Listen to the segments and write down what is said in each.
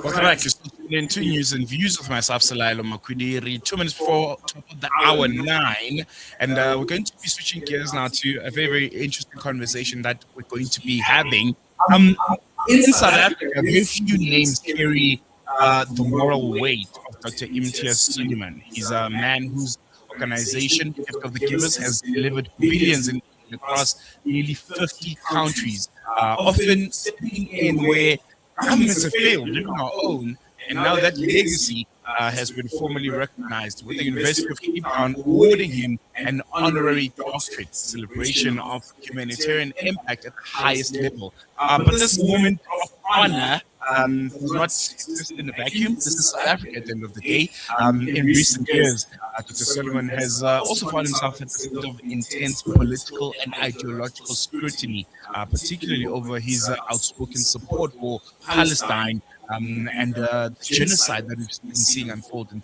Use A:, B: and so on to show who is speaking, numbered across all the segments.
A: Welcome back. You're still tuning in to News and Views with myself, Salailo Makwidiri. 2 minutes before top of the hour 9. And we're going to be switching gears now to a very, very interesting conversation that we're going to be having. In South Africa, very few names carry the moral weight of Dr. Imtiaz Sooliman. He's a man whose organization, Gift of the Givers, has delivered billions across nearly 50 countries, often stepping in where governments have failed, living our own, and now that legacy has been formally recognized with the University of Cape Town awarding him an honorary doctorate, celebration of humanitarian impact at the highest level. But this moment of honor does not exist in a vacuum. This is South Africa at the end of the day. In recent years, Dr. Sooliman has also found himself at the center of intense political and ideological scrutiny, particularly over his outspoken support for Palestine and the genocide that we've been seeing unfold in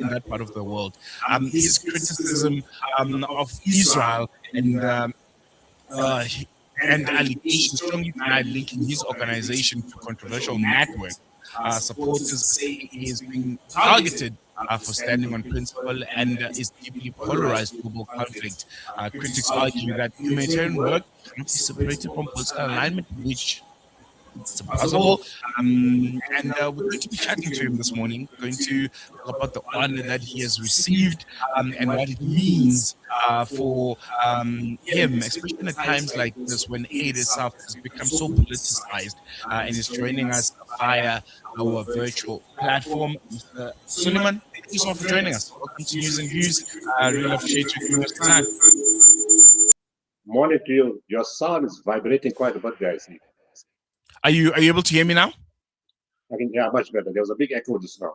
A: that part of the world. His criticism of Israel uh, and allegations strongly denied linking his organization to controversial networks. Supporters say he is being targeted for standing on principle and is deeply polarized global conflict. Critics argue that humanitarian work cannot be separated from political alignment, which it's impossible. And we're going to be chatting to him this morning, going to talk about the honor that he has received and what it means for him, especially at times like this when aid itself has become so politicized. And is joining us via our virtual platform. Mr. Sooliman, thank you so much for joining us. Welcome to News and Views. I really appreciate you giving us the time.
B: Morning to you. Your sound is vibrating quite a bit, guys.
A: Are you able to hear me now?
B: I can hear much better. There was a big echo just now.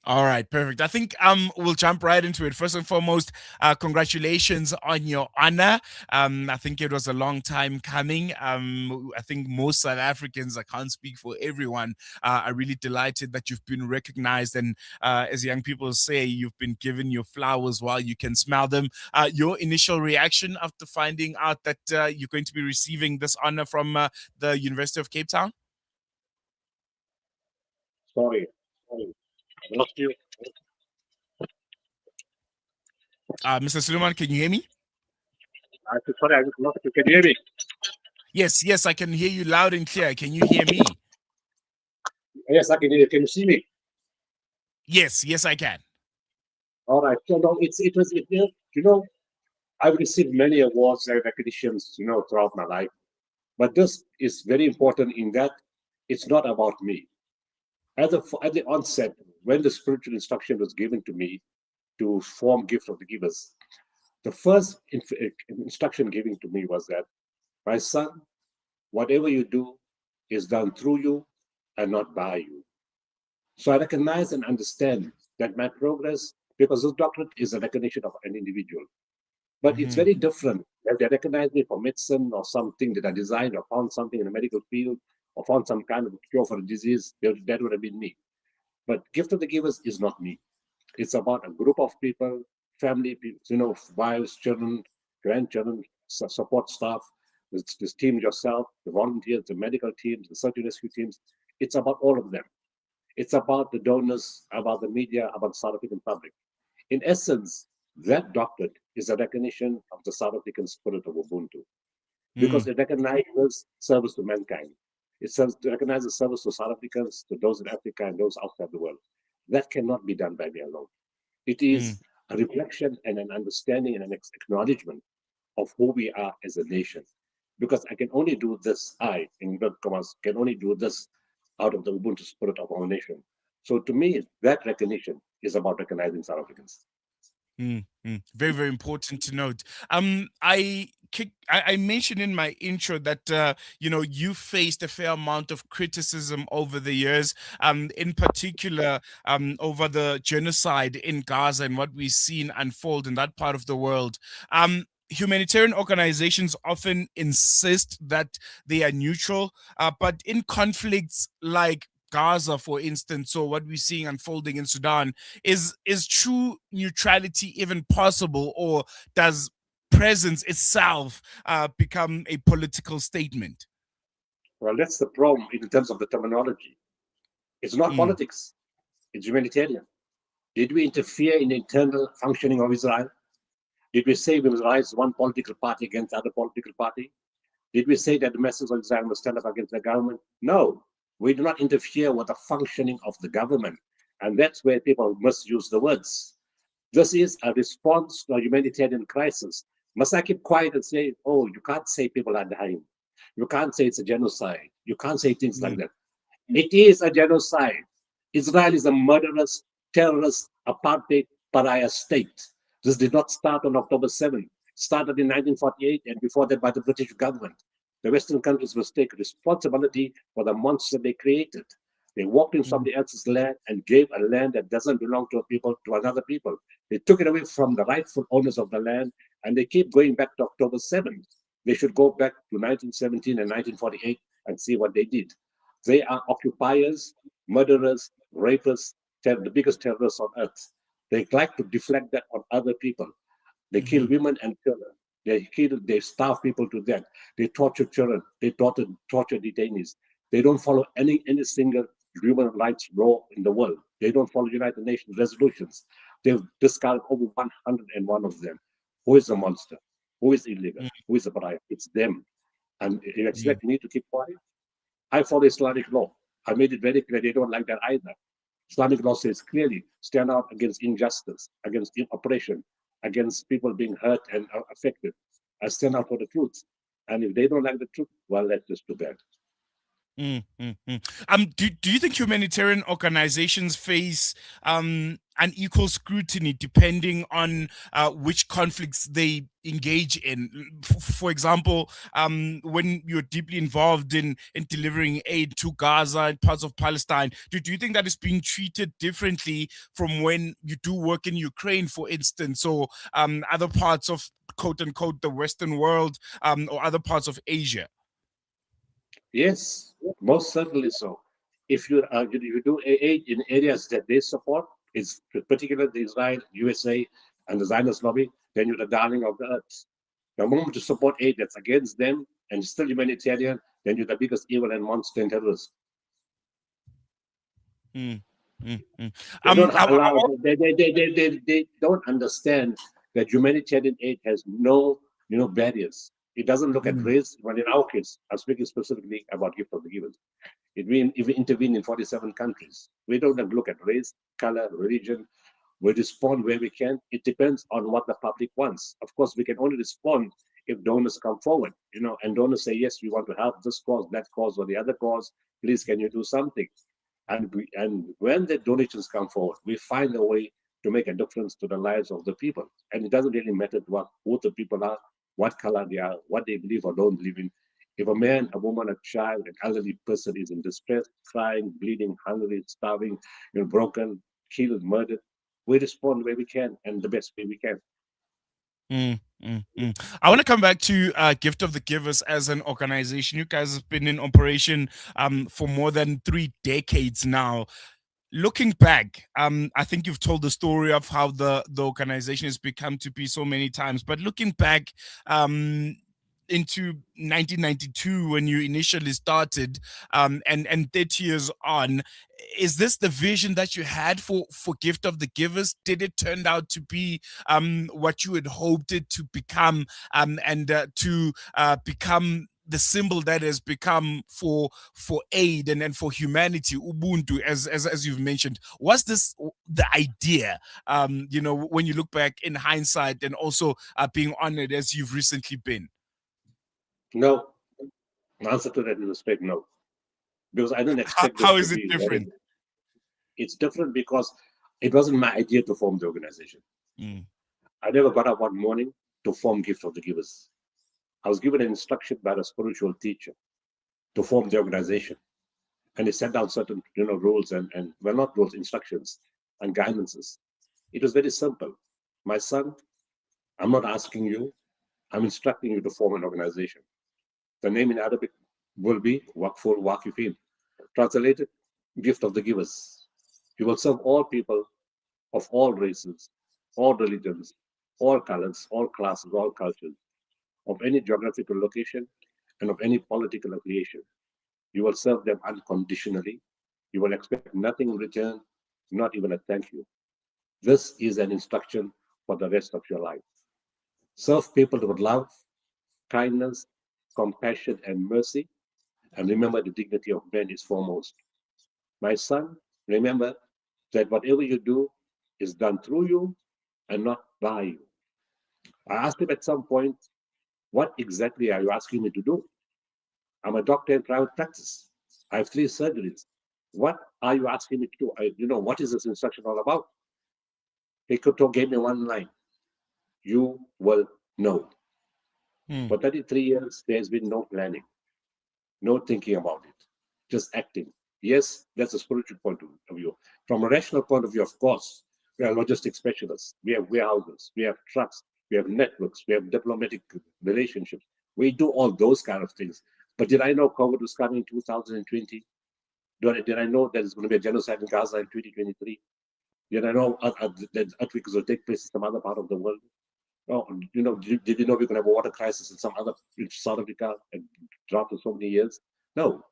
A: All right, perfect. I think we'll jump right into it. First and foremost, congratulations on your honor. I think it was a long time coming. I think most South Africans, I can't speak for everyone, are really delighted that you've been recognized. And as young people say, you've been given your flowers while you can smell them. Your initial reaction after finding out that you're going to be receiving this honor from the University of Cape Town?
B: Sorry. I lost you.
A: Mr. Sooliman, can you hear me?
B: Sorry, I just lost you. Can you hear me?
A: Yes, I can hear you loud and clear. Can you hear me?
B: Yes, I can hear you. Can you see me?
A: Yes, I can.
B: All right. So no, I've received many awards and recognitions, throughout my life. But this is very important in that it's not about me. At the onset, when the spiritual instruction was given to me to form Gift of the Givers, the first instruction given to me was that, my son, whatever you do is done through you and not by you. So I recognize and understand that my progress, because this doctorate is a recognition of an individual, but it's very different if they recognize me for medicine or something that I designed or found something in the medical field or found some kind of cure for a disease, that would have been me. But Gift of the Givers is not me. It's about a group of people, family, wives, children, grandchildren, support staff, this team yourself, the volunteers, the medical teams, the search and rescue teams. It's about all of them. It's about the donors, about the media, about the South African public. In essence, that doctorate is a recognition of the South African spirit of Ubuntu, because it recognizes service to mankind. It recognizes service to South Africans, to those in Africa and those outside the world. That cannot be done by me alone. It is a reflection and an understanding and an acknowledgement of who we are as a nation. Because I can only do this, in inverted commas, can only do this out of the Ubuntu spirit of our nation. So to me, that recognition is about recognizing South Africans.
A: Very, very important to note. I mentioned in my intro that you faced a fair amount of criticism over the years, in particular over the genocide in Gaza and what we've seen unfold in that part of the world. Humanitarian organizations often insist that they are neutral, but in conflicts like Gaza, for instance, or what we're seeing unfolding in Sudan, is true neutrality even possible, or does presence itself become a political statement?
B: Well, that's the problem in terms of the terminology. It's not
A: mm,
B: politics, it's humanitarian. Did we interfere in the internal functioning of Israel? Did we say we must rise one political party against the other political party? Did we say that the message of Israel must stand up against the government? No, we do not interfere with the functioning of the government. And that's where people must use the words. This is a response to a humanitarian crisis. Must I keep quiet and say, oh, you can't say people are dying. You can't say it's a genocide. You can't say things like
A: mm,
B: that. It is a genocide. Israel is a murderous, terrorist, apartheid, pariah state. This did not start on October 7th. It started in 1948 and before that by the British government. The Western countries must take responsibility for the monster they created. They walked in
A: mm,
B: somebody else's land and gave a land that doesn't belong to a people to another people. They took it away from the rightful owners of the land, and they keep going back to October 7th. They should go back to 1917 and 1948 and see what they did. They are occupiers, murderers, rapists, the biggest terrorists on earth. They like to deflect that on other people. They kill
A: mhm,
B: women and children. They starve people to death. They torture children. They torture detainees. They don't follow any single human rights law in the world. They don't follow United Nations resolutions. They've discarded over 101 of them. Who is the monster? Who is illegal?
A: mm,
B: Who is the pariah? It's them. And you
A: mm,
B: expect me to keep quiet? I follow Islamic law. I made it very clear they don't like that either. Islamic law says clearly stand out against injustice, against oppression, against people being hurt and affected. I stand out for the truth. And if they don't like the truth, well, that's just too bad.
A: mm, mm, mm. Do you think humanitarian organizations face unequal scrutiny depending on which conflicts they engage in? For example, when you're deeply involved in delivering aid to Gaza and parts of Palestine, do you think that is being treated differently from when you do work in Ukraine, for instance, or other parts of quote unquote the Western world, or other parts of Asia?
B: Yes, most certainly so. If you do aid in areas that they support, it's particularly Israel, USA, and the Zionist lobby, then you're the darling of the earth. The moment you support aid that's against them and still humanitarian, then you're the biggest evil and monster and terrorist.
A: Mm, mm, mm.
B: They don't
A: I
B: allow, they don't understand that humanitarian aid has no, barriers. It doesn't look at
A: mm,
B: race. But in our case, I'm speaking specifically about gift of the givers. We intervene in 47 countries. We don't look at race, color, religion. We respond where we can. It depends on what the public wants. Of course, we can only respond if donors come forward, and donors say, yes, we want to help this cause, that cause, or the other cause. Please, can you do something? And when the donations come forward, we find a way to make a difference to the lives of the people. And it doesn't really matter who the people are, what color they are, what they believe or don't believe in. If a man, a woman, a child, an elderly person is in distress, crying, bleeding, hungry, starving, broken, killed, murdered, we respond where we can and the best way we can.
A: mm, I want to come back to Gift of the Givers as an organization. You guys have been in operation for more than 3 decades now. Looking back, I think you've told the story of how the organization has become to be so many times. But looking back, into 1992 when you initially started, and 30 years on, is this the vision that you had for Gift of the Givers? Did it turn out to be what you had hoped it to become, and to become the symbol that has become for aid and for humanity, Ubuntu, as you've mentioned? Was this the idea, when you look back in hindsight, and also being honored as you've recently been?
B: No, the answer to that is respect, no. Because I don't
A: how,
B: expect
A: how
B: this to
A: is it
B: be what it
A: different?
B: is. It's different because it wasn't my idea to form the organization.
A: Mm,
B: I never got up one morning to form Gift of the Givers. I was given an instruction by a spiritual teacher to form the organization. And he set down certain, rules and well, not rules, instructions and guidances. It was very simple. My son, I'm not asking you, I'm instructing you to form an organization. The name in Arabic will be Waqful Waqifin. Translated, gift of the givers. You will serve all people of all races, all religions, all colors, all classes, all cultures, of any geographical location and of any political affiliation. You will serve them unconditionally. You will expect nothing in return, not even a thank you. This is an instruction for the rest of your life. Serve people with love, kindness, compassion, and mercy, and remember the dignity of man is foremost. My son, remember that whatever you do is done through you and not by you. I asked him at some point, what exactly are you asking me to do? I'm a doctor in private practice. I have 3 surgeries. What are you asking me to do? What is this instruction all about? He gave me one line. You will know.
A: Mm.
B: For 33 years, there's been no planning, no thinking about it, just acting. Yes, that's a spiritual point of view. From a rational point of view, of course, we are logistics specialists. We have warehouses, we have trucks, we have networks, we have diplomatic relationships. We do all those kind of things. But did I know COVID was coming in 2020? Did I know that there's going to be a genocide in Gaza in 2023? Did I know that earthquakes will take place in some other part of the world? Oh, did you know we're going to have a water crisis in some other in South Africa and drought for so many years? No.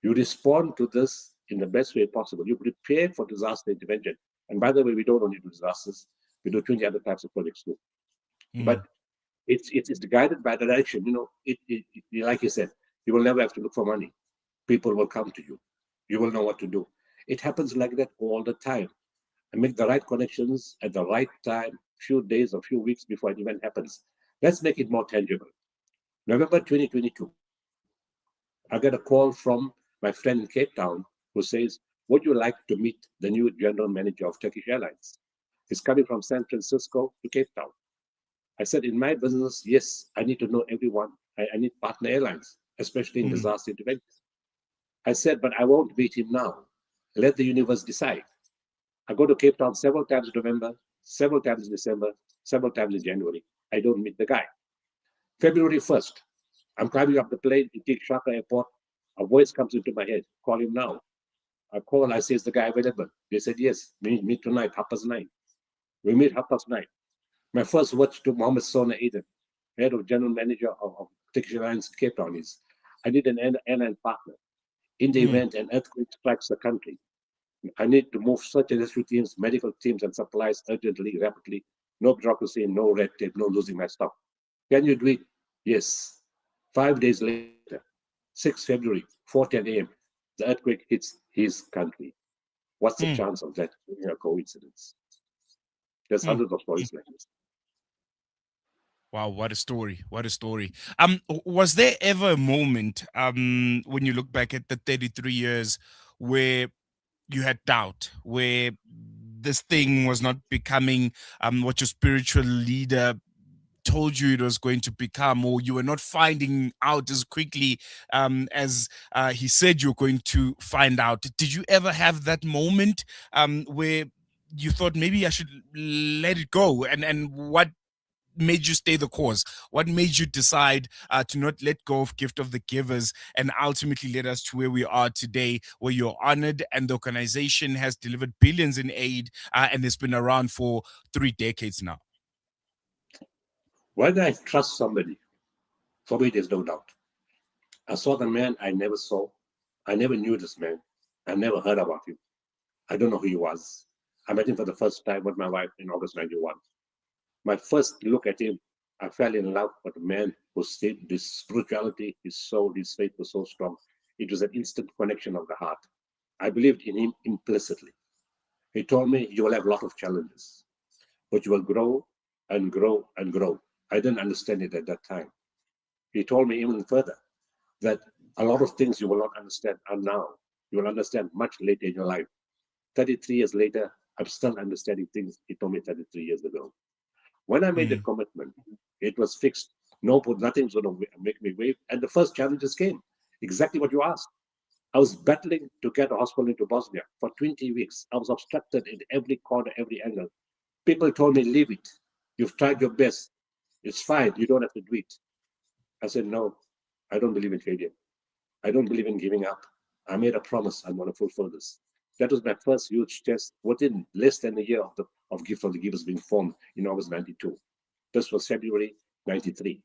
B: You respond to this in the best way possible. You prepare for disaster intervention. And by the way, we don't only do disasters, we do 20 other types of projects too.
A: Mm.
B: But it's guided by direction. Like you said, you will never have to look for money. People will come to you. You will know what to do. It happens like that all the time. And make the right connections at the right time, few days or few weeks before an event happens. Let's make it more tangible. November 2022, I get a call from my friend in Cape Town who says, would you like to meet the new general manager of Turkish Airlines? He's coming from San Francisco to Cape Town. I said, in my business, yes, I need to know everyone. I need partner airlines, especially in
A: Mm.
B: disaster intervention. I said, but I won't meet him now. Let the universe decide. I go to Cape Town several times in November, several times in December, several times in January. I don't meet the guy. February 1st, I'm climbing up the plane in Kinshasa Airport. A voice comes into my head, call him now. I call, I say, is the guy available? They said, yes, meet tonight, 9:30. We meet 9:30. My first words to Mohammed Sona Eden, head of general manager of Turkish Airlines Cape Town is, I need an airline partner. In the
A: Mm.
B: event an earthquake strikes the country, I need to move search and rescue teams, medical teams, and supplies urgently, rapidly. No bureaucracy, no red tape, no losing my stuff. Can you do it? Yes. 5 days later, 6 February, 4:10 a.m., the earthquake hits his country. What's the
A: Mm.
B: chance of that being a coincidence? There's
A: Mm.
B: hundreds of stories like this.
A: Wow, what a story. What a story. Was there ever a moment, when you look back at the 33 years where you had doubt, where this thing was not becoming what your spiritual leader told you it was going to become, or you were not finding out as quickly as he said you're going to find out? Did you ever have that moment where you thought maybe I should let it go? And what made you stay the course? What made you decide to not let go of gift of the givers and ultimately led us to where we are today, where you're honored and the organization has delivered billions in aid and it's been around for 3 decades now?
B: When I trust somebody, for me, there's no doubt. I saw the man I never saw. I never knew this man. I never heard about him. I don't know who he was. I met him for the first time with my wife in August 91. My first look at him, I fell in love with a man who said his spirituality, his soul, his faith was so strong. It was an instant connection of the heart. I believed in him implicitly. He told me, you will have a lot of challenges, but you will grow and grow and grow. I didn't understand it at that time. He told me even further that a lot of things you will not understand are now. You will understand much later in your life. 33 years later, I'm still understanding things he told me 33 years ago. When I made the
A: Mm.
B: commitment, it was fixed. No, nothing's going to make me wave. And the first challenges came. Exactly what you asked. I was battling to get a hospital into Bosnia for 20 weeks. I was obstructed in every corner, every angle. People told me, leave it. You've tried your best. It's fine. You don't have to do it. I said, no, I don't believe in failure. I don't believe in giving up. I made a promise. I'm going to fulfill this. That was my first huge test within less than a year of Gift of the Givers being formed in August 92. This was February 93.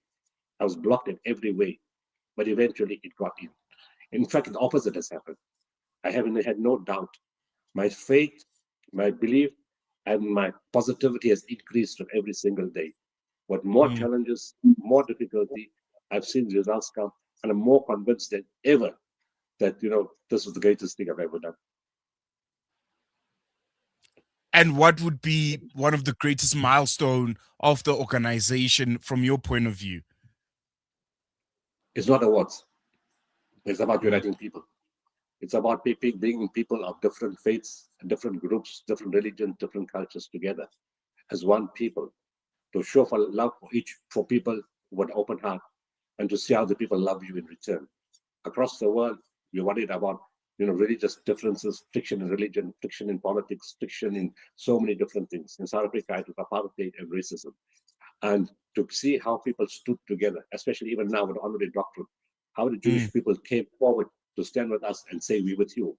B: I was blocked in every way, but eventually it got in. In fact, the opposite has happened. I haven't had no doubt. My faith, my belief, and my positivity has increased from every single day. But more
A: Mm.
B: challenges, more difficulty, I've seen the results come, and I'm more convinced than ever that this was the greatest thing I've ever done.
A: And what would be one of the greatest milestone of the organization from your point of view?
B: It's not awards. It's about
A: Mm.
B: uniting people. It's about bringing people of different faiths, different groups, different religions, different cultures together as one people to show for love for people with an open heart and to see how the people love you in return. Across the world, we're worried about religious differences, friction in religion, friction in politics, friction in so many different things. In South Africa, it was apartheid and racism. And to see how people stood together, especially even now with the honorary doctorate, how the
A: Mm.
B: Jewish people came forward to stand with us and say, "We with you."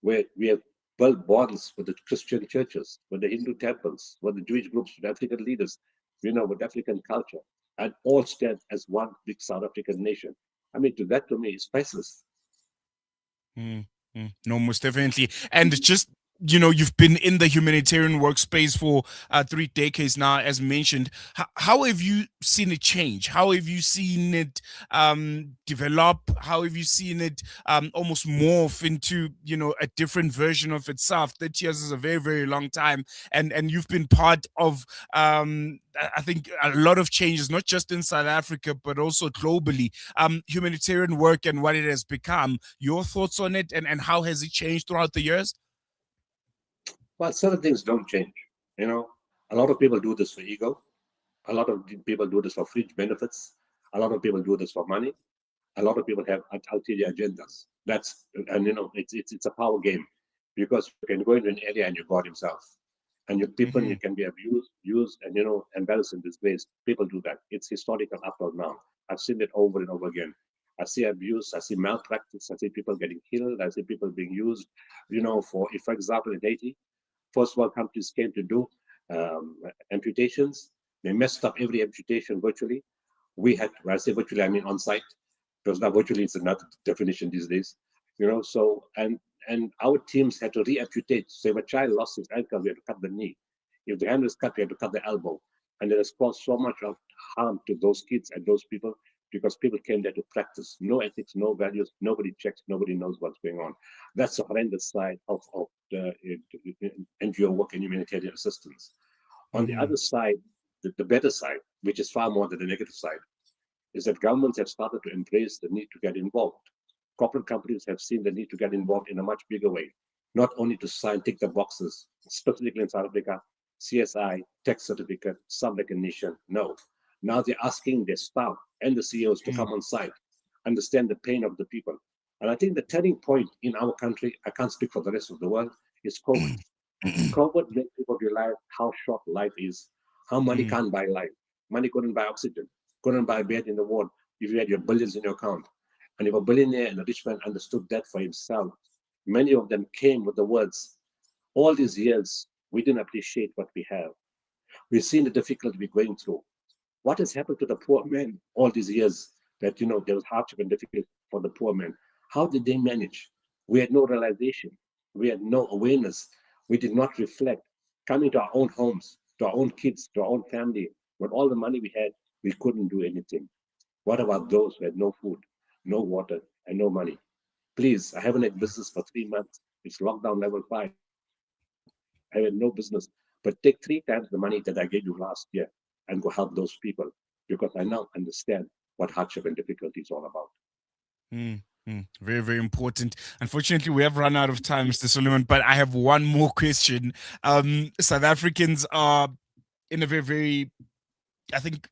B: Where we have built bonds with the Christian churches, with the Hindu temples, with the Jewish groups, with African leaders, with African culture, and all stand as one big South African nation. I mean, to me is priceless.
A: Mm, no, most definitely. And just, you've been in the humanitarian workspace for 3 decades now, as mentioned. How have you seen it change? How have you seen it develop? How have you seen it almost morph into, a different version of itself? 30 years is a very, very long time. And you've been part of, I think, a lot of changes, not just in South Africa, but also globally. Humanitarian work and what it has become. Your thoughts on it, and how has it changed throughout the years?
B: Well, certain things don't change. You know, a lot of people do this for ego. A lot of people do this for fringe benefits. A lot of people do this for money. A lot of people have ulterior agendas. It's a power game because you can go into an area and you God himself, and your people
A: Mm-hmm.
B: you can be abused, used, and embarrassed and disgraced. People do that. It's historical up till now. I've seen it over and over again. I see abuse. I see malpractice. I see people getting killed. I see people being used. For example, in Haiti, first world countries came to do amputations. They messed up every amputation virtually. When I say virtually, I mean on site, because now virtually is another definition these days. And our teams had to re-amputate. So if a child lost his ankle, we had to cut the knee. If the hand is cut, we had to cut the elbow. And it has caused so much of harm to those kids and those people because people came there to practice. No ethics, no values, nobody checks, nobody knows what's going on. That's the horrendous side of the NGO work and humanitarian assistance. On the
A: Mm-hmm.
B: other side, the better side, which is far more than the negative side, is that governments have started to embrace the need to get involved. Corporate companies have seen the need to get involved in a much bigger way, not only to tick the boxes, specifically in South Africa, CSI, tech certificate, some recognition. No. Now they're asking their staff and the CEOs to come on site, understand the pain of the people. And I think the turning point in our country, I can't speak for the rest of the world, is COVID. COVID made people realize how short life is, how money
A: Mm.
B: can't buy life. Money couldn't buy oxygen, couldn't buy bed in the ward if you had your billions in your account. And if a billionaire and a rich man understood that for himself, many of them came with the words, all these years, we didn't appreciate what we have. We've seen the difficulty we're going through. What has happened to the poor men all these years that, there was hardship and difficulty for the poor men? How did they manage? We had no realization. We had no awareness. We did not reflect. Coming to our own homes, to our own kids, to our own family, with all the money we had, we couldn't do anything. What about those who had no food, no water, and no money? Please, I haven't had business for 3 months. It's lockdown level 5. I had no business. But take 3 times the money that I gave you last year and go help those people because I now understand what hardship and difficulty is all about.
A: Mm, very, very important. Unfortunately, we have run out of time, Mr. Sooliman, but I have one more question. South Africans are in a very, very, I think,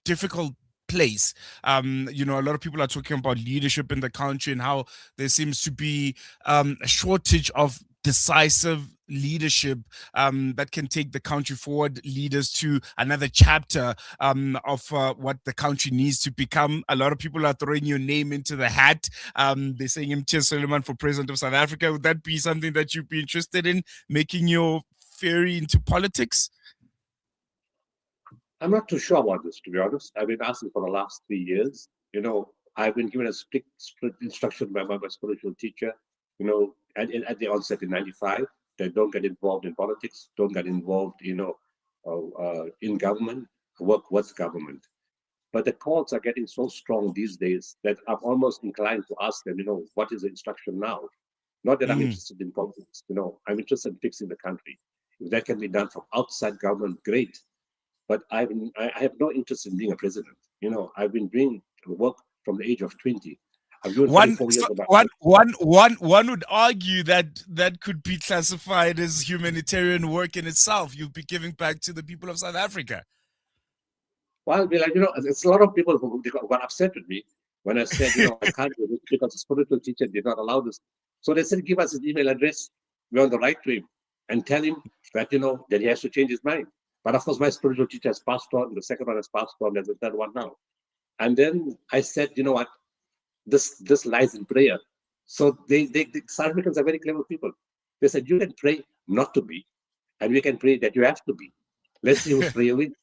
A: difficult place. A lot of people are talking about leadership in the country and how there seems to be a shortage of decisive leadership that can take the country forward, lead us to another chapter of what the country needs to become. A lot of people are throwing your name into the hat. They're saying Imtiaz Sooliman for president of South Africa. Would that be something that you'd be interested in, making your ferry into politics?
B: I'm not too sure about this, to be honest. I've been asking for the last 3 years. I've been given a strict instruction by my spiritual teacher, at the onset in '95, they don't get involved in politics, don't get involved, in government, work with government. But the calls are getting so strong these days that I'm almost inclined to ask them, what is the instruction now? Not that I'm
A: Mm.
B: interested in politics, I'm interested in fixing the country. If that can be done from outside government, great. But I have no interest in being a president. I've been doing work from the age of 20. I've given
A: One,
B: 24
A: so
B: years of my
A: one,
B: life.
A: one, one, one would argue that that could be classified as humanitarian work in itself. You'll be giving back to the people of South Africa.
B: Well, there's a lot of people who got upset with me when I said, I can't do this because the spiritual teacher did not allow this. So they said, give us his email address. We're on the right to him and tell him that, that he has to change his mind. But of course, my spiritual teacher has passed on. The second one has passed on. There's the third one now. And then I said, you know what? This lies in prayer. So the South Africans are very clever people. They said, you can pray not to be, and we can pray that you have to be. Let's see whose prayer wins.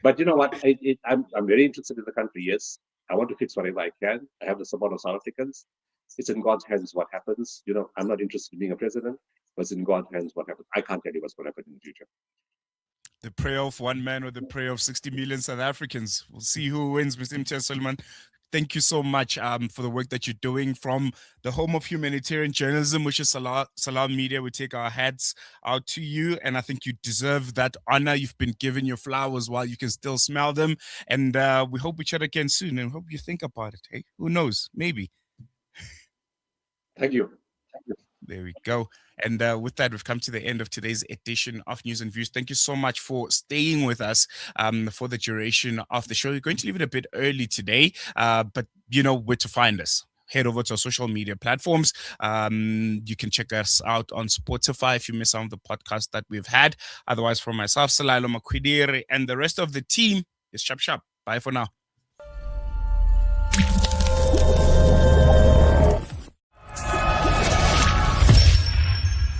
B: But you know what? I'm very interested in the country. Yes, I want to fix whatever I can. I have the support of South Africans. It's in God's hands what happens. I'm not interested in being a president, but it's in God's hands what happens. I can't tell you what's going to happen in the future.
A: The prayer of one man or the prayer of 60 million South Africans. We'll see who wins, Mr. Imtiaz Sooliman. Thank you so much for the work that you're doing from the home of humanitarian journalism, which is Salam Media. We take our hats out to you, and I think you deserve that honor. You've been given your flowers while you can still smell them, and we hope we chat again soon, and hope you think about it. Hey, who knows? Maybe.
B: Thank you.
A: There we go. And with that, we've come to the end of today's edition of News and Views. Thank you so much for staying with us for the duration of the show. We're going to leave it a bit early today, but you know where to find us. Head over to our social media platforms. You can check us out on Spotify if you miss some of the podcasts that we've had. Otherwise, from myself, Sooliman Honorary, and the rest of the team, is Chap Chap. Bye for now.